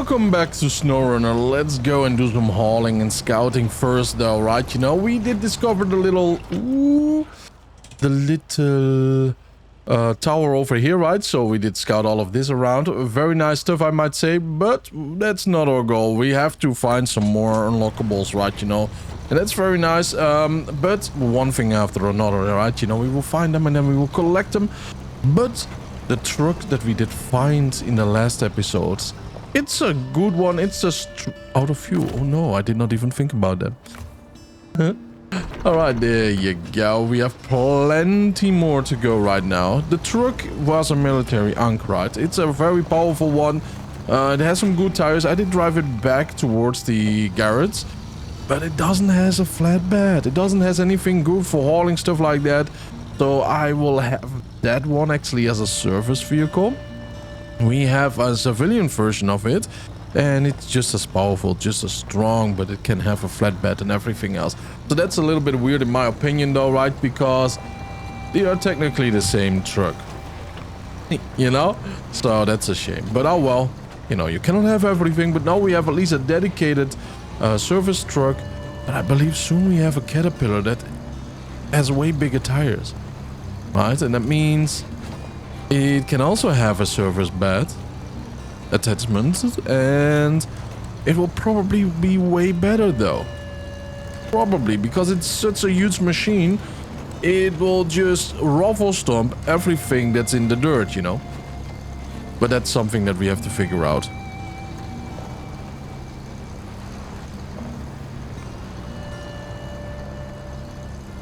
Welcome back to SnowRunner. Let's go and do some hauling and scouting first though, right? You know, we did discover the little tower over here, right? So we did scout all of this around. Very nice stuff, I might say, but that's not our goal. We have to find some more unlockables, right? You know, and that's very nice. But one thing after another, right? You know, we will find them and then we will collect them. But the truck that we did find in the last episodes, it's a good one. It's just out of fuel. Oh no, I did not even think about that. All right, there you go. We have plenty more to go right now. The truck was a military ANK, right? It's a very powerful one. It has some good tires. I did drive it back towards the garage, but it doesn't have a flatbed. It doesn't have anything good for hauling stuff like that. So I will have that one actually as a service vehicle. We have a civilian version of it, and it's just as powerful, just as strong, but it can have a flatbed and everything else. So that's a little bit weird in my opinion though, right? Because they are technically the same truck, you know? So that's a shame. But oh well, you know, you cannot have everything. But now we have at least a dedicated service truck. And I believe soon we have a Caterpillar that has way bigger tires, right? And that means it can also have a service bed attachment, and it will probably be way better though. Probably, because it's such a huge machine, it will just ruffle stomp everything that's in the dirt, you know. But that's something that we have to figure out.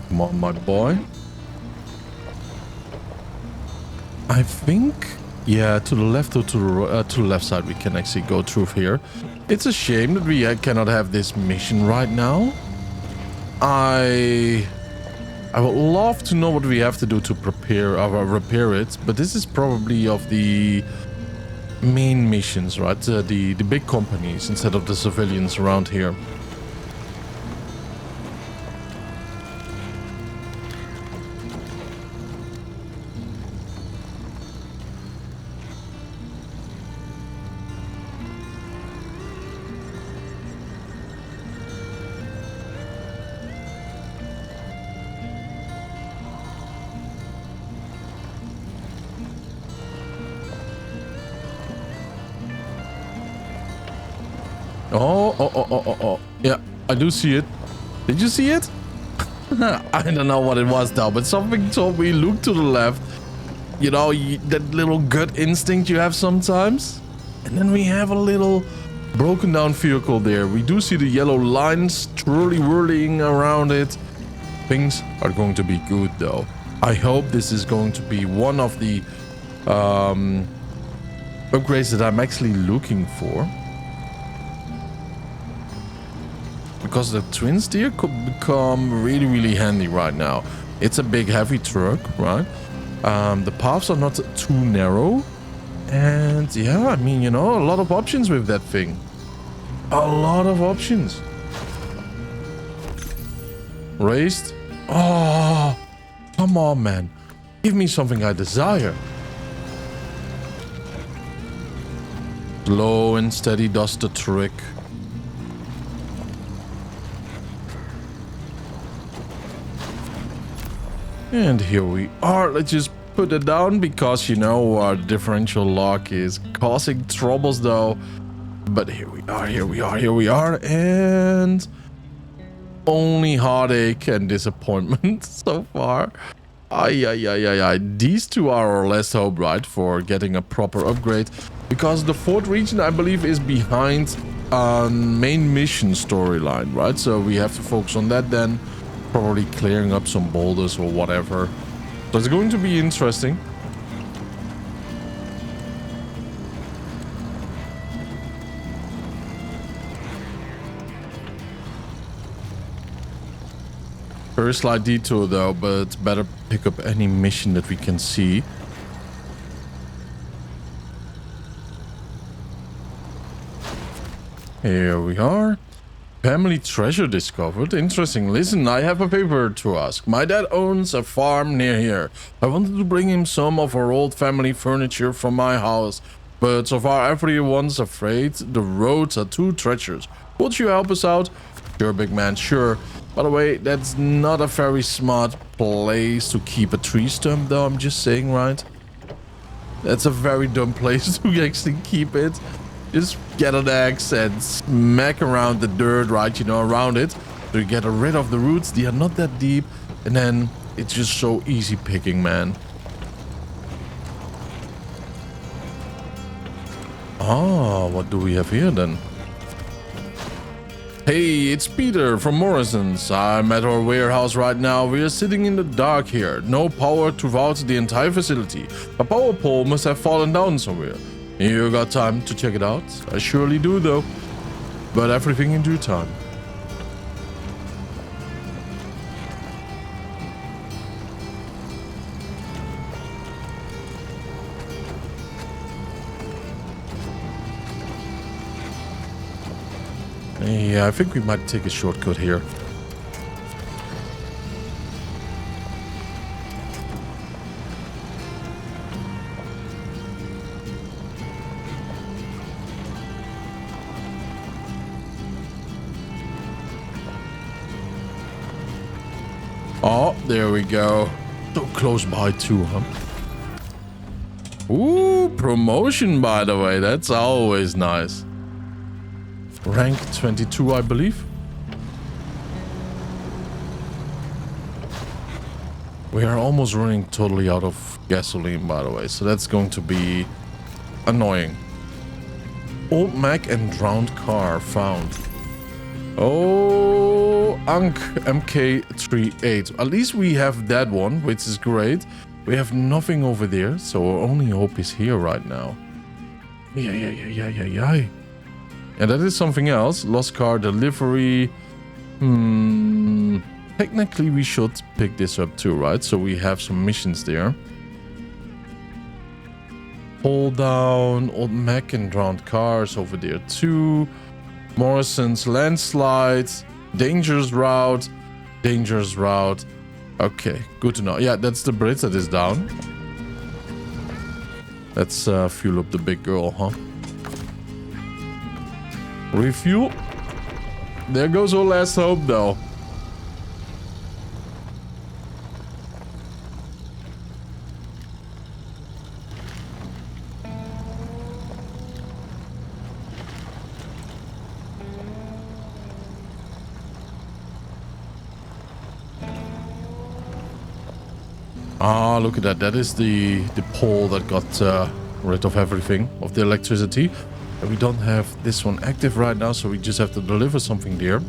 Come on, my boy. I think, yeah, to the left or to the left side we can actually go through here. It's a shame that we cannot have this mission right now. I would love to know what we have to do to prepare or repair it, but this is probably of the main missions, right? The big companies instead of the civilians around here. Oh. Yeah, I do see it. Did you see it? I don't know what it was though, but something told me look to the left. You know, that little gut instinct you have sometimes. And then we have a little broken down vehicle there. We do see the yellow lines whirling around it. Things are going to be good though. I hope this is going to be one of the upgrades that I'm actually looking for. Because the twin steer could become really handy right now. It's a big heavy truck, right? The paths are not too narrow. And yeah, I mean, you know, a lot of options with that thing. A lot of options. Raised. Oh, come on, man. Give me something I desire. Slow and steady does the trick. And here we are. Let's just put it down because, you know, our differential lock is causing troubles though. But here we are. And only heartache and disappointment so far. Ay. These two are our last hope, right, for getting a proper upgrade. Because the fourth region, I believe, is behind main mission storyline, right? So we have to focus on that then. Probably clearing up some boulders or whatever. So it's going to be interesting. Very slight detour though, but better pick up any mission that we can see. Here we are. Family treasure discovered. Interesting. Listen, I have a favor to ask. My dad owns a farm near here. I wanted to bring him some of our old family furniture from my house. But so far everyone's afraid the roads are too treacherous. Would you help us out? Sure, big man, sure. By the way, that's not a very smart place to keep a tree stump though, I'm just saying, right? That's a very dumb place to actually keep it. Just get an axe and smack around the dirt, right, you know, around it. So you get rid of the roots, they are not that deep. And then it's just so easy picking, man. Ah, what do we have here then? Hey, it's Peter from Morrison's. I'm at our warehouse right now. We are sitting in the dark here. No power throughout the entire facility. A power pole must have fallen down somewhere. You got time to check it out? I surely do though. But everything in due time. Yeah, I think we might take a shortcut here. Oh, there we go. So close by too, huh? Ooh, promotion by the way. That's always nice. Rank 22, I believe. We are almost running totally out of gasoline, by the way. So that's going to be annoying. Old Mac and drowned car found. Oh, ANK MK38. At least we have that one, which is great. We have nothing over there. So our only hope is here right now. Yeah. And that is something else. Lost car delivery. Technically, we should pick this up too, right? So we have some missions there. Pull down. Old Mac and drowned cars over there too. Morrison's landslide. Dangerous route. Dangerous route. Okay, good to know. Yeah, that's the bridge that is down. Let's fuel up the big girl, huh? Refuel. There goes our last hope, though. Ah, look at that. That is the pole that got rid of everything, of the electricity. We don't have this one active right now, so we just have to deliver something there.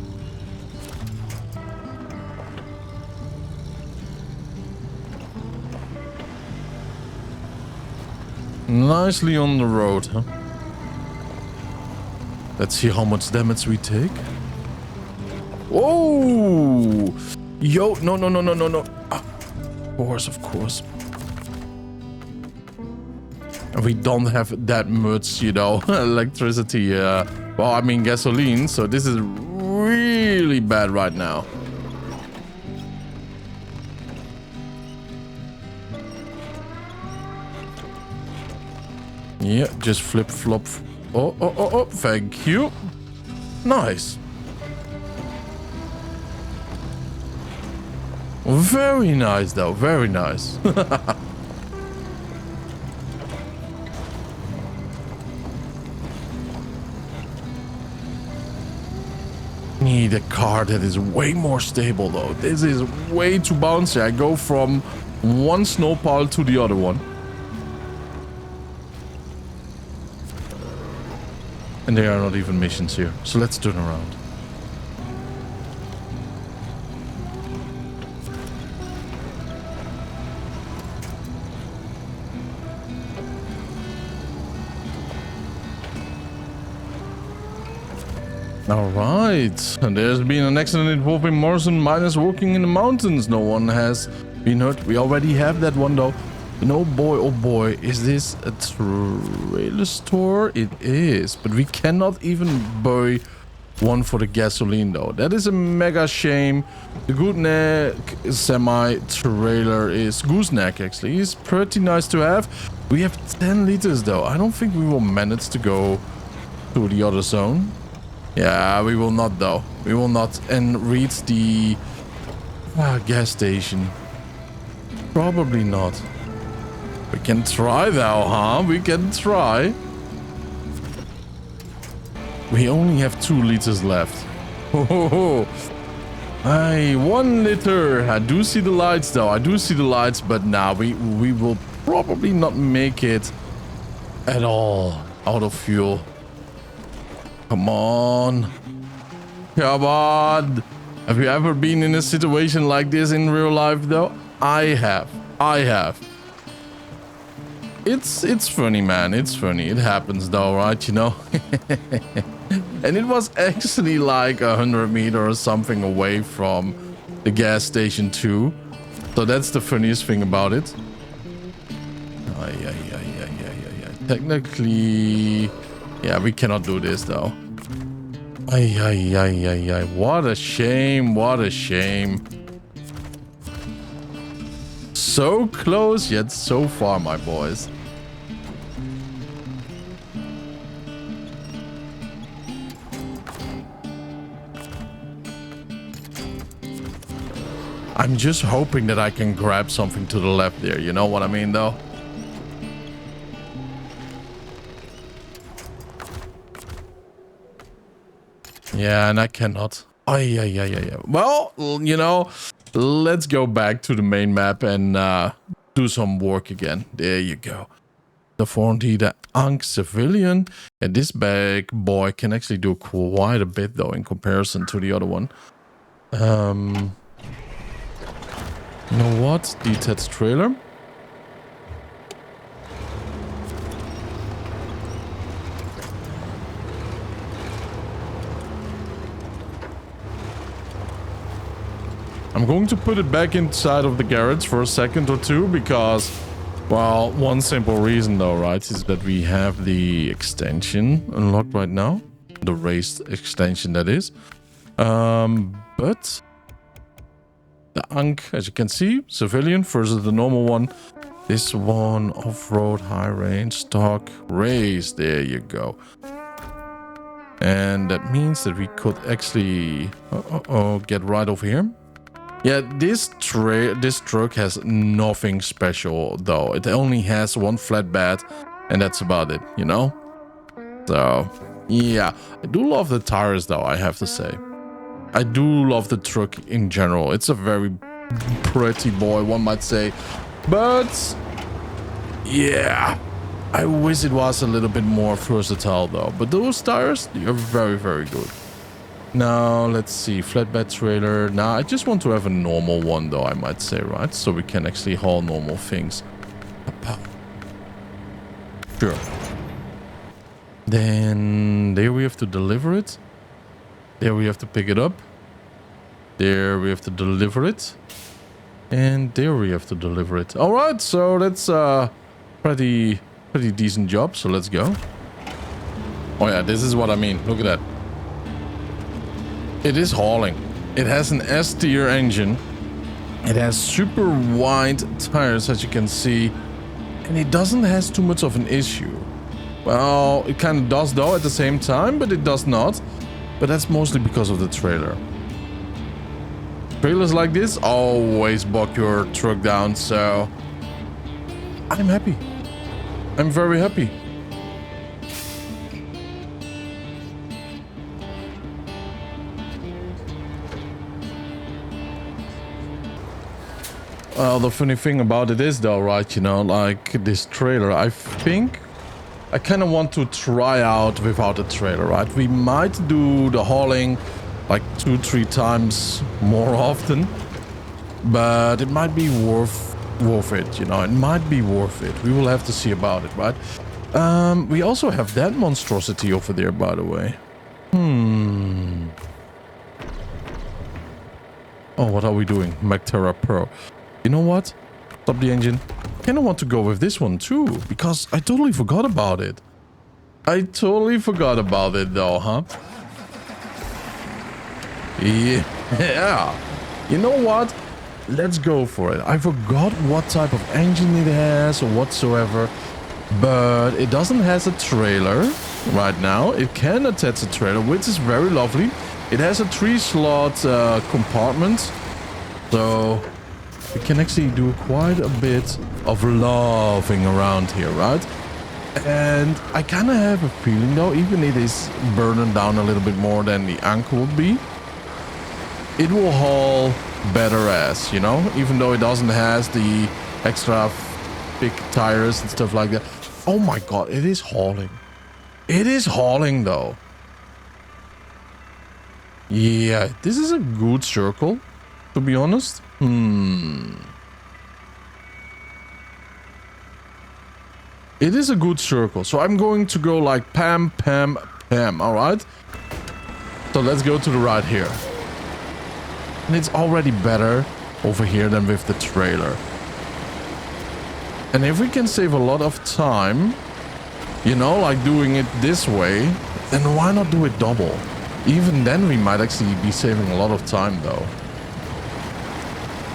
Nicely on the road, huh? Let's see how much damage we take. Whoa! Yo, no. Ah, of course. We don't have that much, you know, electricity. Well, I mean gasoline. So this is really bad right now. Yeah, just flip flop. Oh, thank you. Nice. Very nice, though. Very nice. Need a car that is way more stable though. This is way too bouncy. I go from one snow pile to the other one. And there are not even missions here. So let's turn around. Alright, and there's been an accident involving Morrison miners working in the mountains. No one has been hurt. We already have that one though. No boy, oh boy, is this a trailer store? It is, but we cannot even buy one for the gasoline though. That is a mega shame. The gooseneck semi-trailer is gooseneck actually. Is pretty nice to have. We have 10 liters though. I don't think we will manage to go to the other zone. Yeah, we will not though. We will not and reach the gas station. Probably not. We can try though, huh? We can try. We only have 2 liters left. Oh, hey, 1 liter. I do see the lights though. I do see the lights, but now we will probably not make it at all. Out of fuel. Come on. Come on. Have you ever been in a situation like this in real life though? I have. It's funny, man. It's funny. It happens though, right? You know? And it was actually like 100 meters or something away from the gas station too. So that's the funniest thing about it. Technically, yeah, we cannot do this though. What a shame. What a shame. So close yet so far, my boys. I'm just hoping that I can grab something to the left there. You know what I mean, though? Yeah, and I cannot. Well, you know, let's go back to the main map and do some work again. There you go. The 4D, the ANK civilian. And this big boy can actually do quite a bit, though, in comparison to the other one. You know what? Detached trailer. I'm going to put it back inside of the garage for a second or two because, well, one simple reason though, right, is that we have the extension unlocked right now. The raised extension, that is. But the ANK, as you can see, civilian versus the normal one. This one, off-road, high range, stock, race. There you go. And that means that we could actually get right over here. Yeah, this truck has nothing special though. It only has one flatbed and that's about it, you know? So, yeah. I do love the tires though, I have to say. I do love the truck in general. It's a very pretty boy, one might say. But, yeah. I wish it was a little bit more versatile though. But those tires, they are very, very good. Now, let's see. Flatbed trailer. Now, I just want to have a normal one though, I might say, right? So we can actually haul normal things. Sure. Then, there we have to deliver it. There we have to pick it up. There we have to deliver it. And there we have to deliver it. Alright, so that's a pretty decent job. So let's go. Oh yeah, this is what I mean. Look at that. It is hauling. It has an S-tier engine. It has super wide tires, as you can see. And it doesn't have too much of an issue. Well, it kind of does though at the same time, but it does not. But that's mostly because of the trailer. Trailers like this always bog your truck down, so I'm happy. I'm very happy. Well, the funny thing about it is though, right, you know, like this trailer, I think I kind of want to try out without a trailer, right? We might do the hauling like 2-3 times more often, but it might be worth it, you know. It might be worth it. We will have to see about it, right? We also have that monstrosity over there, by the way. Oh, what are we doing? Mactera Pro. You know what? Stop the engine. I kind of want to go with this one too, because I totally forgot about it. I totally forgot about it though, huh? Yeah. You know what? Let's go for it. I forgot what type of engine it has or whatsoever. But it doesn't has a trailer right now. It can attach a trailer, which is very lovely. It has a 3-slot compartment. So we can actually do quite a bit of loving around here, right? And I kind of have a feeling though, even it is burning down a little bit more than the ANK would be, it will haul better ass, you know? Even though it doesn't has the extra big tires and stuff like that. Oh my god, it is hauling. It is hauling though. Yeah, this is a good circle, to be honest. It is a good circle. So I'm going to go like pam, pam, pam. All right. So let's go to the right here. And it's already better over here than with the trailer. And if we can save a lot of time, you know, like doing it this way, then why not do it double? Even then we might actually be saving a lot of time though.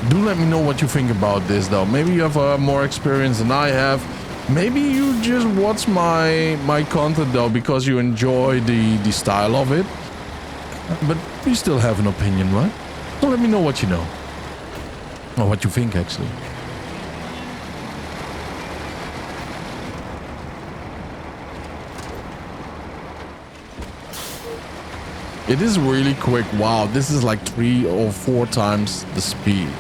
Do let me know what you think about this though. Maybe you have more experience than I have. Maybe you just watch my content though because you enjoy the style of it. But you still have an opinion, right? So let me know what you know. Or what you think actually. It is really quick. Wow, this is like 3 or 4 times the speed.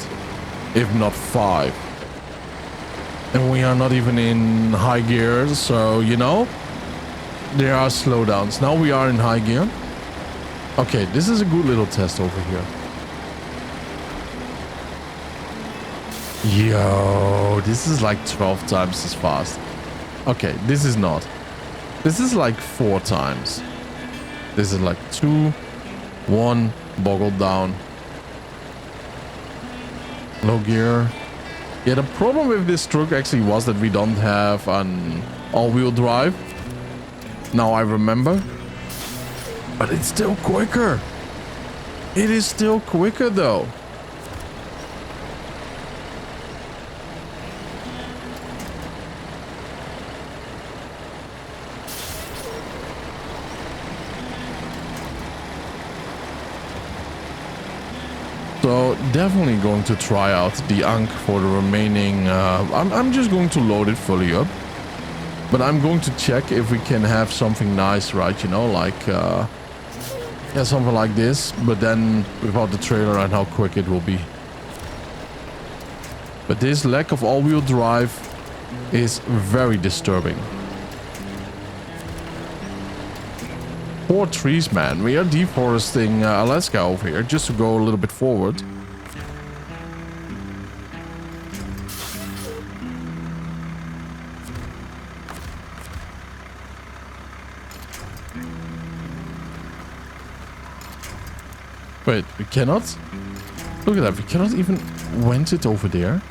If not 5. And we are not even in high gear, so, you know, there are slowdowns. Now we are in high gear. Okay, this is a good little test over here. Yo, this is like 12 times as fast. Okay, this is not. This is like 4 times. This is like 2, 1, boggled down. Low gear. Yeah, the problem with this truck actually was that we don't have an all-wheel drive. Now I remember. But it's still quicker. It is still quicker though. So definitely going to try out the ANK for the remaining. I'm just going to load it fully up, but I'm going to check if we can have something nice, right? You know, like yeah, something like this, but then without the trailer and how quick it will be. But this lack of all-wheel drive is very disturbing. 4 trees, man. We are deforesting Alaska over here just to go a little bit forward. Wait, we cannot? Look at that. We cannot even went it over there.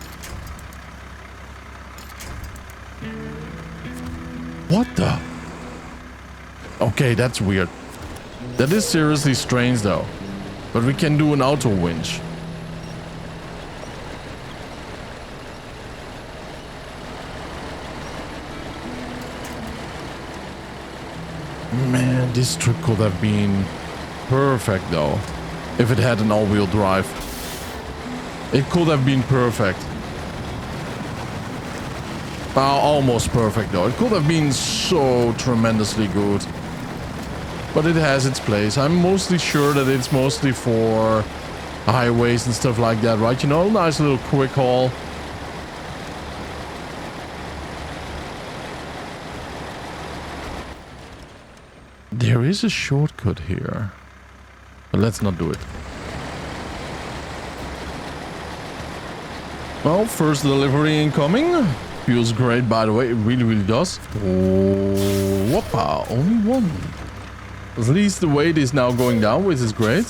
What the? Okay, that's weird. That is seriously strange though. But we can do an auto winch. Man, this trip could have been perfect though. If it had an all-wheel drive. It could have been perfect. Almost perfect though. It could have been so tremendously good. But it has its place. I'm mostly sure that it's mostly for highways and stuff like that, right? You know, nice little quick haul. There is a shortcut here. But let's not do it. Well, first delivery incoming. Feels great, by the way. It really, really does. Oh, whoppa. Only one. At least the weight is now going down, which is great.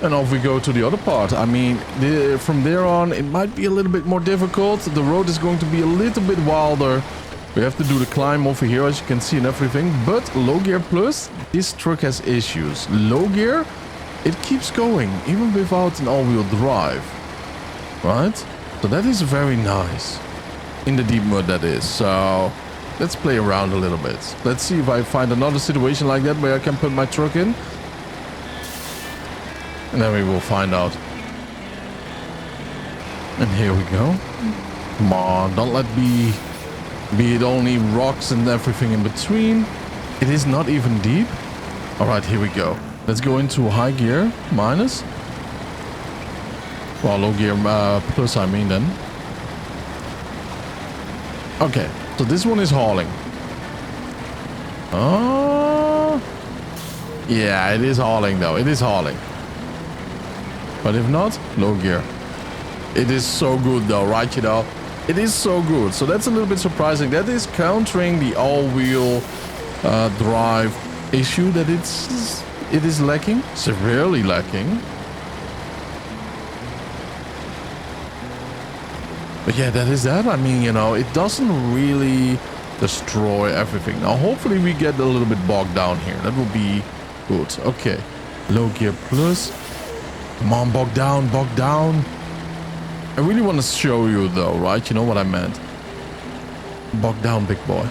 And off we go to the other part. I mean, from there on, it might be a little bit more difficult. The road is going to be a little bit wilder. We have to do the climb over here, as you can see, and everything. But low gear plus, this truck has issues. Low gear, it keeps going, even without an all-wheel drive. Right? So that is very nice. In the deep mud, that is. So let's play around a little bit. Let's see if I find another situation like that where I can put my truck in. And then we will find out. And here we go. Come on, don't let be it only rocks and everything in between. It is not even deep. All right, here we go. Let's go into high gear, minus. Well, low gear plus, I mean then. Okay, so this one is hauling. Oh, yeah, it is hauling though. It is hauling. But if not, low gear. It is so good though, right? You know, it is so good. So that's a little bit surprising. That is countering the all-wheel drive issue that it is lacking, severely lacking. But yeah, that is that. I mean, you know, it doesn't really destroy everything. Now, hopefully we get a little bit bogged down here. That will be good. Okay, low gear plus. Come on, bog down, bog down. I really want to show you though, right? You know what I meant. Bog down, big boy.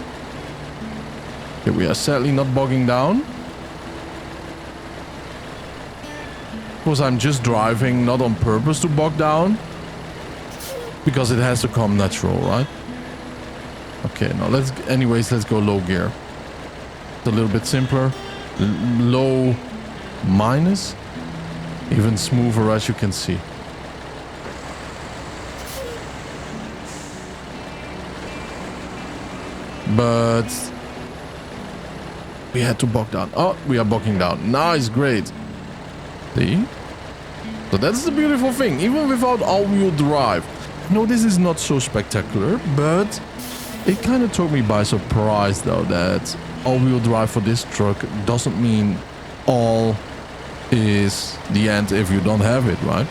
Okay, we are sadly not bogging down. Because I'm just driving, not on purpose to bog down. Because it has to come natural, right? Okay, now let's go low gear. It's a little bit simpler. Low minus. Even smoother, as you can see. But we had to bog down. Oh, we are bogging down. Nice, great. See? So that's the beautiful thing. Even without all-wheel drive. No, this is not so spectacular, but it kind of took me by surprise, though, that all-wheel drive for this truck doesn't mean all is the end if you don't have it, right?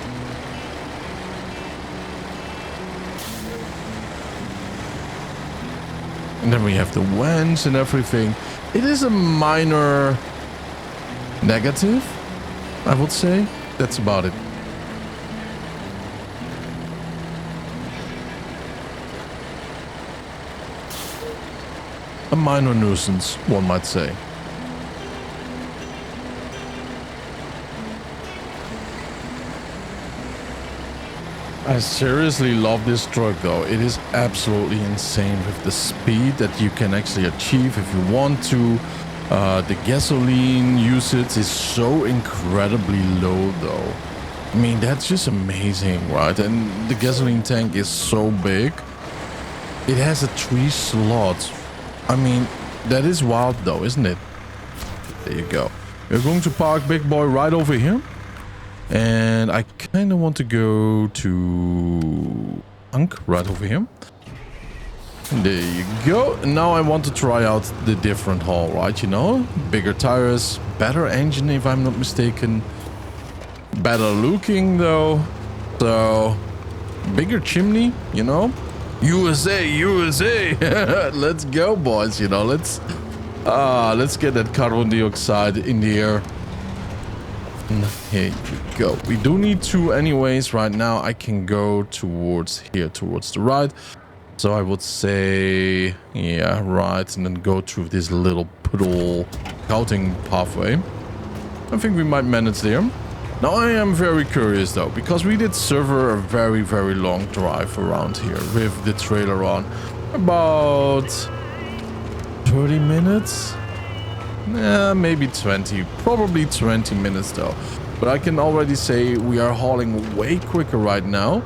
And then we have the winch and everything. It is a minor negative, I would say. That's about it. A minor nuisance, one might say. I seriously love this truck though. It is absolutely insane with the speed that you can actually achieve if you want to. The gasoline usage is so incredibly low though. I mean, that's just amazing, right? And the gasoline tank is so big. It has a 3 slots. I mean, that is wild though, isn't it? There you go. We're going to park big boy right over here. And I kind of want to go to ANK right over here. There you go. And now I want to try out the different hull, right? You know, bigger tires, better engine if I'm not mistaken. Better looking though. So, bigger chimney, you know. USA, USA. Let's go, boys. You know, let's get that carbon dioxide in the air. Here you go. We do need to anyways. Right now I can go towards here, towards the right. So I would say, yeah, right. And then go through this little puddle scouting pathway. I think we might manage there. Now I am very curious though, because we did suffer a very, very long drive around here with the trailer on. About 30 minutes? Maybe 20. Probably 20 minutes though. But I can already say we are hauling way quicker right now.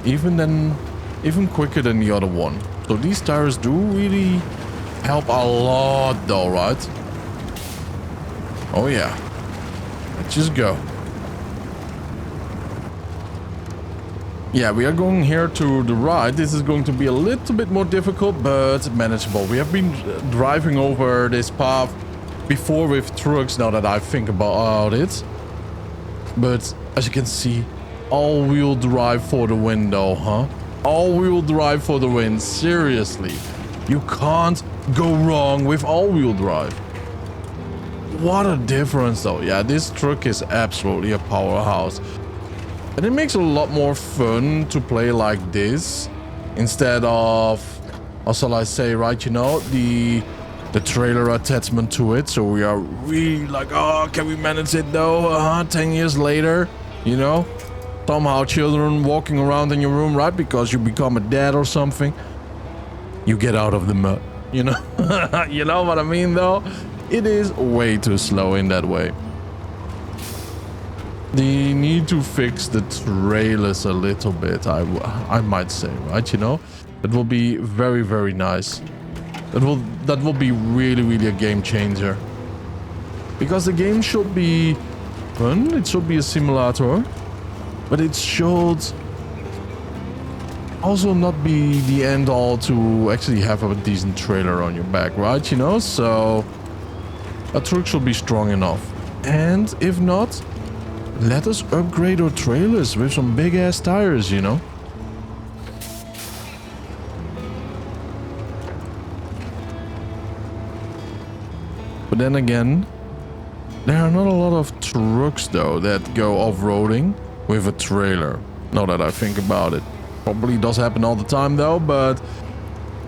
Even quicker than the other one. So these tires do really help a lot though, right? Oh yeah. Let's just go. Yeah, we are going here to the right. This is going to be a little bit more difficult, but manageable. We have been driving over this path before with trucks, now that I think about it. But as you can see, all-wheel drive for the win though, huh? All-wheel drive for the win. Seriously. You can't go wrong with all-wheel drive. What a difference though. Yeah, this truck is absolutely a powerhouse. And it makes a lot more fun to play like this. Instead of, how shall I say, right, you know, the trailer attachment to it. So we are really like, oh, can we manage it though? 10 years later, you know? Somehow children walking around in your room, right? Because you become a dad or something. You get out of the mud, you know? You know what I mean though? It is way too slow in that way. They need to fix the trailers a little bit, I might say, right? You know, it will be very, very nice. That will be really, really a game changer. Because the game should be fun. It should be a simulator, but it should also not be the end all to actually have a decent trailer on your back, right? You know, so a truck should be strong enough. And if not, let us upgrade our trailers with some big ass tires, you know. But then again, there are not a lot of trucks though that go off-roading with a trailer. Now that I think about it. Probably does happen all the time though, but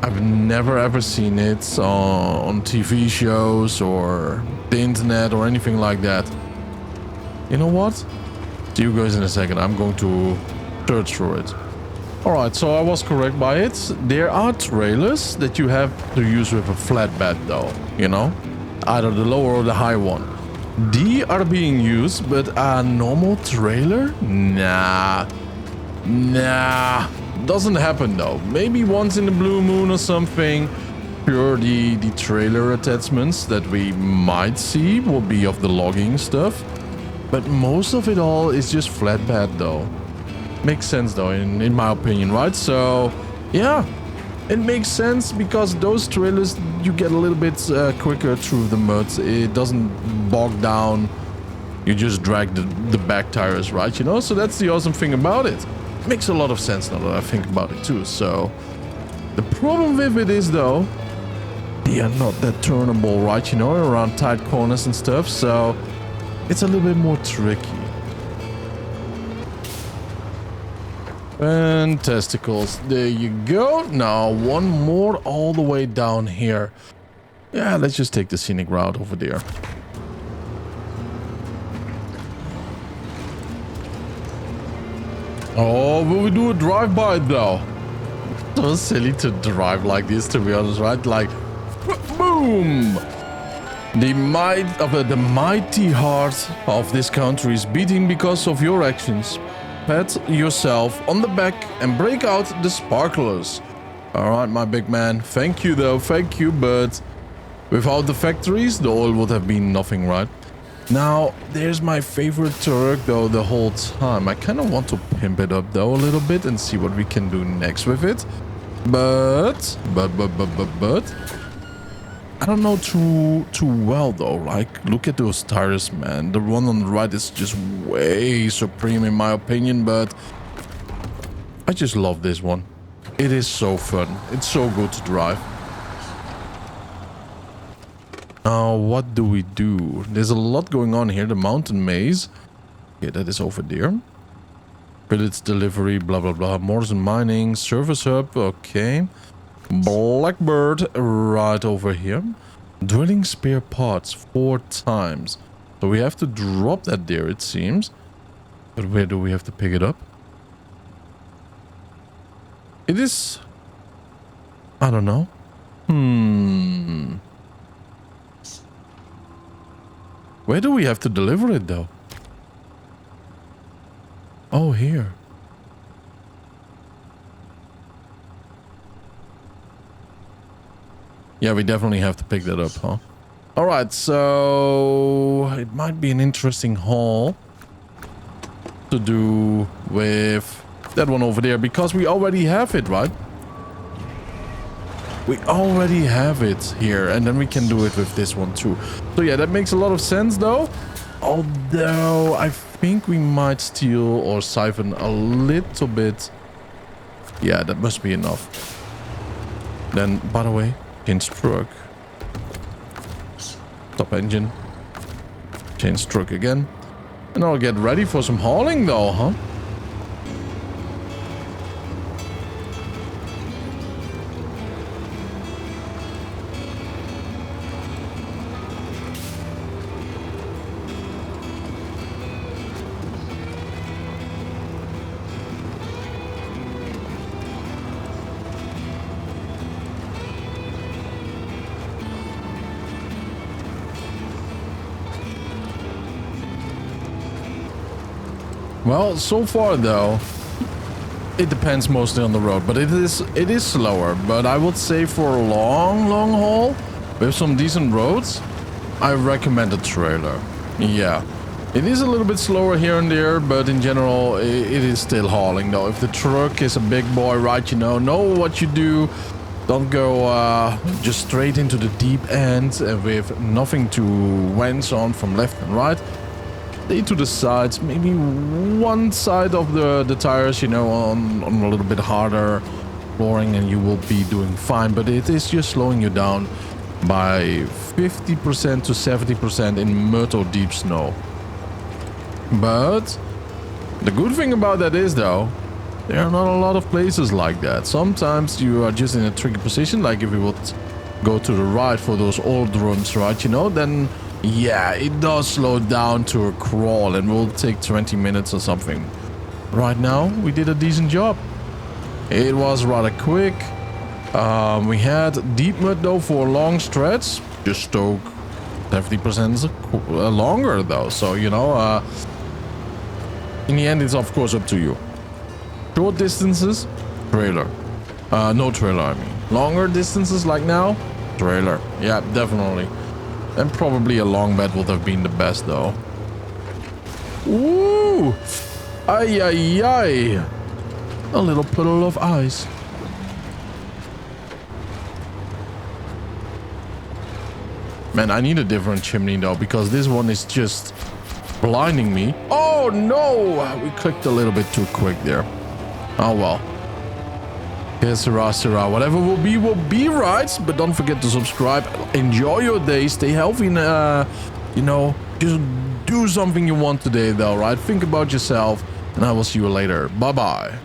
I've never ever seen it on TV shows or the internet or anything like that. You know what? See you guys in a second. I'm going to search for it. Alright, so I was correct by it. There are trailers that you have to use with a flatbed though, you know? Either the lower or the high one. They are being used, but a normal trailer? Nah. Doesn't happen though. Maybe once in the blue moon or something. Pure the trailer attachments that we might see will be of the logging stuff. But most of it all is just flatbed though. Makes sense though, in my opinion, right? So, yeah. It makes sense because those trailers, you get a little bit quicker through the mud. It doesn't bog down. You just drag the back tires, right? You know, so that's the awesome thing about it. Makes a lot of sense now that I think about it too. So, the problem with it is though, they are not that turnable, right? You know, around tight corners and stuff. So, it's a little bit more tricky. Fantasticals. There you go. Now one more all the way down here. Yeah, let's just take the scenic route over there. Oh, will we do a drive-by though? So silly to drive like this, to be honest, right? Like, boom! The might of the mighty heart of this country is beating because of your actions. Pat yourself on the back and break out the sparklers. Alright, my big man. Thank you though, thank you, but without the factories, the oil would have been nothing, right? Now, there's my favorite truck though the whole time. I kind of want to pimp it up though a little bit and see what we can do next with it. But I don't know too well though. Like, look at those tires, man. The one on the right is just way supreme in my opinion, but I just love this one. It is so fun. It's so good to drive. Now, what do we do? There's a lot going on here. The mountain maze. Okay, that is over there. Village delivery, blah, blah, blah. Morrison mining, service hub. Okay. Blackbird right over here. Drilling spare parts 4 times. So we have to drop that there, it seems. But where do we have to pick it up? It is... I don't know. Where do we have to deliver it though? Oh, here. Yeah, we definitely have to pick that up, huh? Alright, so it might be an interesting haul to do with that one over there, because we already have it, right? We already have it here, and then we can do it with this one too. So yeah, that makes a lot of sense though. Although I think we might steal or siphon a little bit. Yeah, that must be enough. Then, by the way, change truck. Stop engine. Change truck again. And I'll get ready for some hauling though, huh? Well, so far though, it depends mostly on the road, but it is slower. But I would say for a long haul with some decent roads, I recommend a trailer. Yeah, it is a little bit slower here and there, but in general, it is still hauling though. If the truck is a big boy, right, you know what you do. Don't go just straight into the deep end with nothing to wrench on from left and right. Stay to the sides, maybe one side of the tires, you know, on a little bit harder flooring, and you will be doing fine. But it is just slowing you down by 50% to 70% in mud or deep snow. But the good thing about that is though, there are not a lot of places like that. Sometimes you are just in a tricky position, like if you would go to the right for those old runs, right, you know, then yeah, it does slow down to a crawl and will take 20 minutes or something. Right now, we did a decent job. It was rather quick. We had deep mud though for a long stretch. Just took 70% longer though. So, you know, in the end, it's of course up to you. Short distances, trailer. No trailer, I mean. Longer distances like now, trailer. Yeah, definitely. And probably a long bed would have been the best though. Ooh! Ay, ay, ay! A little puddle of ice. Man, I need a different chimney though, because this one is just blinding me. Oh no! We clicked a little bit too quick there. Oh well. Yes, sirrah. Whatever will be, right? But don't forget to subscribe. Enjoy your day. Stay healthy and, you know, just do something you want today, though, right? Think about yourself, and I will see you later. Bye-bye.